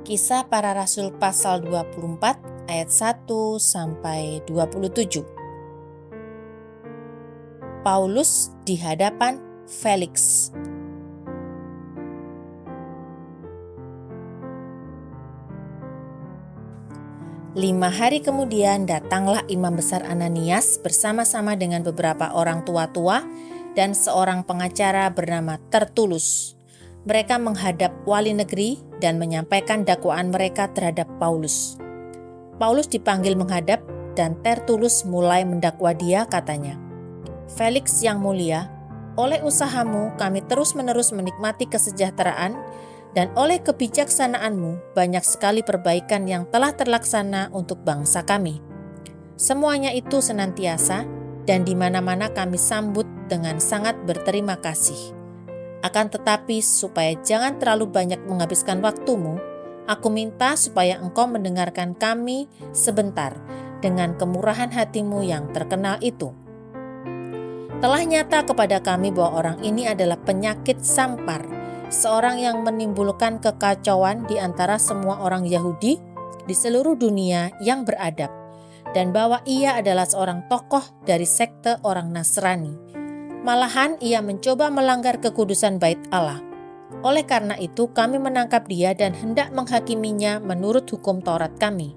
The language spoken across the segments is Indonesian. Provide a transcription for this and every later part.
Kisah Para Rasul pasal 24 ayat 1 sampai 27. Paulus di hadapan Felix. Lima hari kemudian datanglah imam besar Ananias bersama-sama dengan beberapa orang tua-tua dan seorang pengacara bernama Tertulus. Mereka menghadap wali negeri dan menyampaikan dakwaan mereka terhadap Paulus. Paulus dipanggil menghadap dan Tertulus mulai mendakwa dia, katanya, "Felix yang mulia, oleh usahamu kami terus-menerus menikmati kesejahteraan dan oleh kebijaksanaanmu banyak sekali perbaikan yang telah terlaksana untuk bangsa kami. Semuanya itu senantiasa dan di mana-mana kami sambut dengan sangat berterima kasih. Akan tetapi supaya jangan terlalu banyak menghabiskan waktumu, aku minta supaya engkau mendengarkan kami sebentar dengan kemurahan hatimu yang terkenal itu. Telah nyata kepada kami bahwa orang ini adalah penyakit sampar, seorang yang menimbulkan kekacauan di antara semua orang Yahudi di seluruh dunia yang beradab, dan bahwa ia adalah seorang tokoh dari sekte orang Nasrani. Malahan ia mencoba melanggar kekudusan bait Allah. Oleh karena itu kami menangkap dia dan hendak menghakiminya menurut hukum Taurat kami.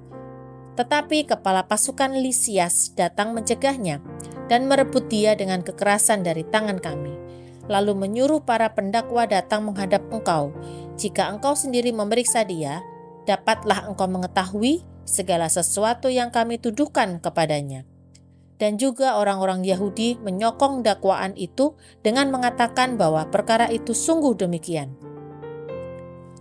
Tetapi kepala pasukan Lisias datang mencegahnya dan merebut dia dengan kekerasan dari tangan kami, lalu menyuruh para pendakwa datang menghadap engkau. Jika engkau sendiri memeriksa dia, dapatlah engkau mengetahui segala sesuatu yang kami tuduhkan kepadanya." Dan juga orang-orang Yahudi menyokong dakwaan itu dengan mengatakan bahwa perkara itu sungguh demikian.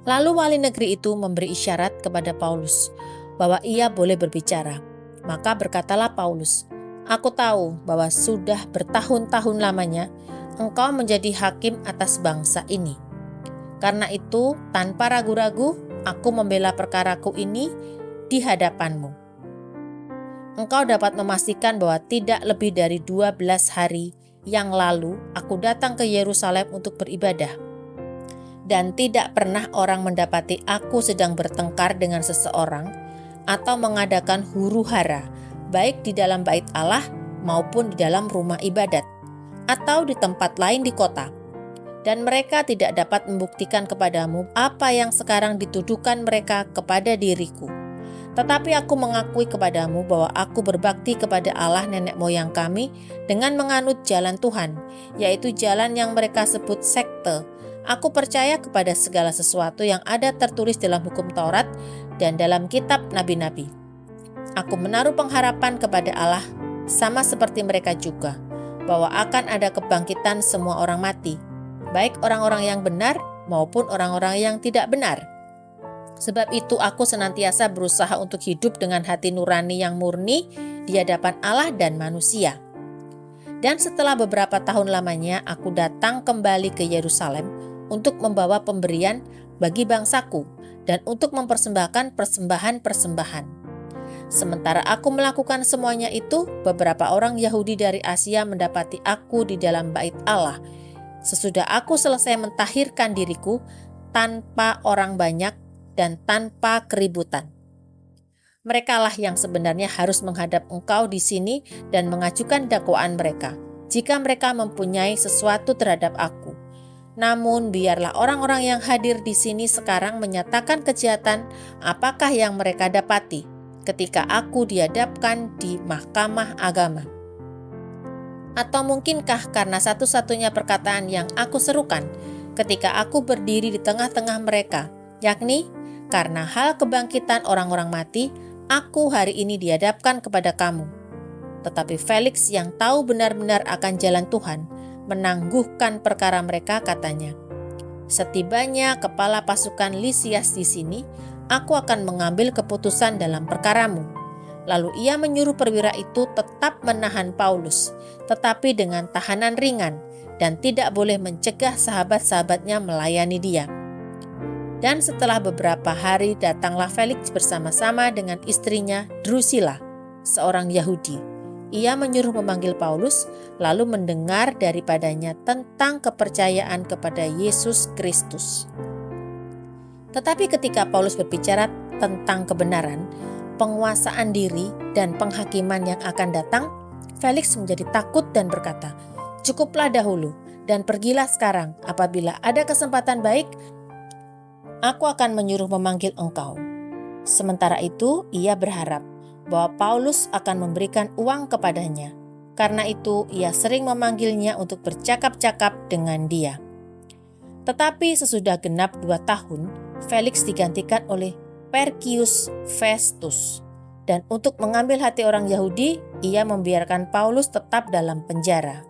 Lalu wali negeri itu memberi isyarat kepada Paulus bahwa ia boleh berbicara. Maka berkatalah Paulus, "Aku tahu bahwa sudah bertahun-tahun lamanya engkau menjadi hakim atas bangsa ini. Karena itu, tanpa ragu-ragu, aku membela perkaraku ini di hadapanmu. Engkau dapat memastikan bahwa tidak lebih dari 12 hari yang lalu aku datang ke Yerusalem untuk beribadah. Dan tidak pernah orang mendapati aku sedang bertengkar dengan seseorang atau mengadakan huru-hara, baik di dalam bait Allah maupun di dalam rumah ibadat, atau di tempat lain di kota. Dan mereka tidak dapat membuktikan kepadamu apa yang sekarang dituduhkan mereka kepada diriku. Tetapi aku mengakui kepadamu bahwa aku berbakti kepada Allah nenek moyang kami dengan menganut jalan Tuhan, yaitu jalan yang mereka sebut sekte. Aku percaya kepada segala sesuatu yang ada tertulis dalam hukum Taurat dan dalam kitab nabi-nabi. Aku menaruh pengharapan kepada Allah, sama seperti mereka juga, bahwa akan ada kebangkitan semua orang mati, baik orang-orang yang benar maupun orang-orang yang tidak benar. Sebab itu aku senantiasa berusaha untuk hidup dengan hati nurani yang murni di hadapan Allah dan manusia. Dan setelah beberapa tahun lamanya aku datang kembali ke Yerusalem untuk membawa pemberian bagi bangsaku dan untuk mempersembahkan persembahan-persembahan. Sementara aku melakukan semuanya itu, beberapa orang Yahudi dari Asia mendapati aku di dalam bait Allah. Sesudah aku selesai mentahirkan diriku tanpa orang banyak dan tanpa keributan. Merekalah yang sebenarnya harus menghadap engkau di sini dan mengajukan dakwaan mereka, jika mereka mempunyai sesuatu terhadap aku. Namun biarlah orang-orang yang hadir di sini sekarang menyatakan kejahatan apakah yang mereka dapati ketika aku dihadapkan di mahkamah agama. Atau mungkinkah karena satu-satunya perkataan yang aku serukan ketika aku berdiri di tengah-tengah mereka, yakni karena hal kebangkitan orang-orang mati, aku hari ini dihadapkan kepada kamu. Tetapi Felix yang tahu benar-benar akan jalan Tuhan, menangguhkan perkara mereka, katanya, setibanya kepala pasukan Lisias di sini, aku akan mengambil keputusan dalam perkaramu. Lalu ia menyuruh perwira itu tetap menahan Paulus, tetapi dengan tahanan ringan, dan tidak boleh mencegah sahabat-sahabatnya melayani dia. Dan setelah beberapa hari datanglah Felix bersama-sama dengan istrinya Drusilla, seorang Yahudi. Ia menyuruh memanggil Paulus, lalu mendengar daripadanya tentang kepercayaan kepada Yesus Kristus. Tetapi ketika Paulus berbicara tentang kebenaran, penguasaan diri, dan penghakiman yang akan datang, Felix menjadi takut dan berkata, "Cukuplah dahulu, dan pergilah sekarang. Apabila ada kesempatan baik, aku akan menyuruh memanggil engkau." Sementara itu, ia berharap bahwa Paulus akan memberikan uang kepadanya. Karena itu, ia sering memanggilnya untuk bercakap-cakap dengan dia. Tetapi sesudah genap 2 tahun, Felix digantikan oleh Perkius Festus. Dan untuk mengambil hati orang Yahudi, ia membiarkan Paulus tetap dalam penjara.